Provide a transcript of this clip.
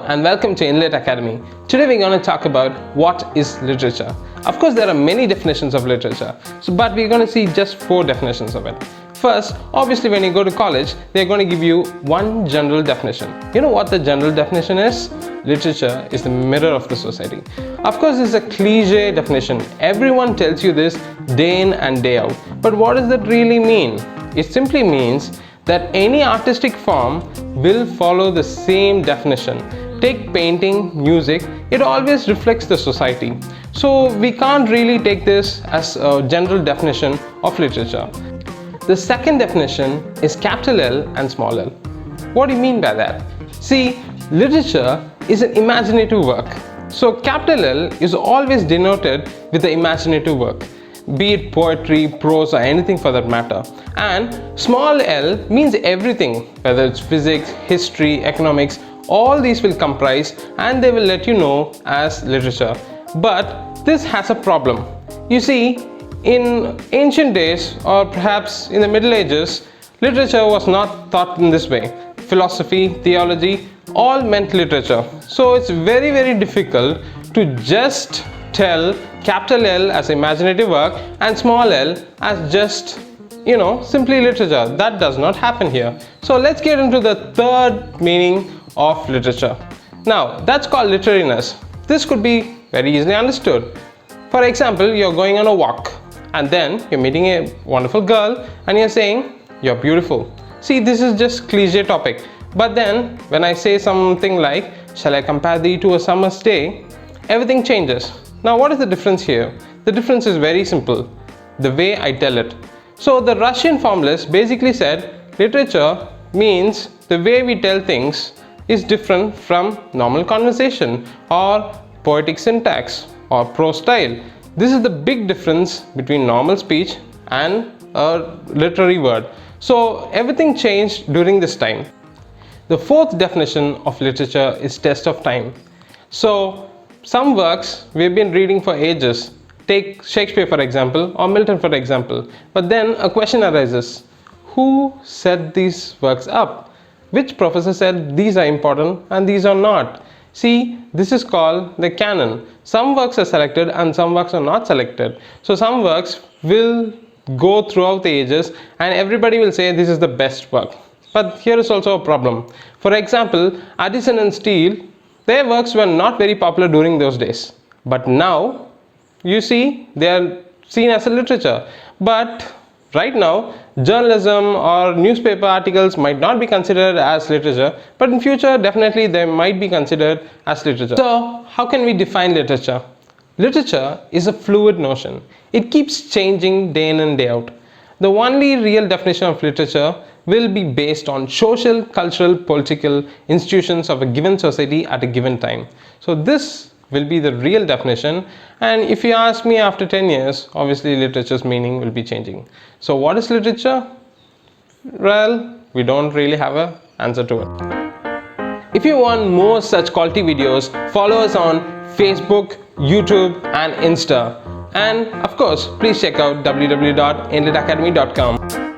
and welcome to INLIT Academy. Today we're going to talk about what is literature. Of course, there are many definitions of literature, but we're going to see just 4 definitions of it. First, obviously when you go to college, they're going to give you one general definition. You know what the general definition is? Literature is the mirror of the society. Of course, it's a cliche definition. Everyone tells you this day in and day out. But what does that really mean? It simply means that any artistic form will follow the same definition. Take painting, music, it always reflects the society. So we can't really take this as a general definition of literature. The second definition is capital L and small l. What do you mean by that? See, literature is an imaginative work. So capital L is always denoted with the imaginative work, be it poetry, prose, or anything for that matter. And small l means everything, whether it's physics, history, economics, all these will comprise and they will let you know as literature. But this has a problem. You see, in ancient days, or perhaps in the Middle Ages, literature was not taught in this way. Philosophy, theology, all meant literature. So it's very, very difficult to just tell capital L as imaginative work and small l as just, simply literature. That does not happen here. So let's get into the third meaning of literature. Now, that's called literariness. This could be very easily understood. For example, you're going on a walk and then you're meeting a wonderful girl and you're saying, "You're beautiful." See, this is just cliche topic. But then when I say something like, "Shall I compare thee to a summer's day?" everything changes. Now, what is the difference here? The difference is very simple. The way I tell it. So the Russian formalist basically said literature means the way we tell things is different from normal conversation or poetic syntax or prose style. This is the big difference between normal speech and a literary word. So everything changed during this time. The fourth definition of literature is test of time. So some works we've been reading for ages. Take Shakespeare for example, or Milton for example. But then a question arises. Who set these works up? Which professor said these are important and these are not? See, this is called the canon. Some works are selected and some works are not selected. So some works will go throughout the ages and everybody will say this is the best work. But here is also a problem. For example, Addison and Steele, their works were not very popular during those days. But now, you see, they are seen as a literature. But right now, journalism or newspaper articles might not be considered as literature, but in future, definitely they might be considered as literature. So, how can we define literature? Literature is a fluid notion. It keeps changing day in and day out. The only real definition of literature will be based on social, cultural, political institutions of a given society at a given time. So this will be the real definition, and if you ask me after 10 years, obviously literature's meaning will be changing. So what is literature? Well, we don't really have an answer to it. If you want more such quality videos, follow us on Facebook, YouTube and Insta. And of course, please check out www.inlitacademy.com.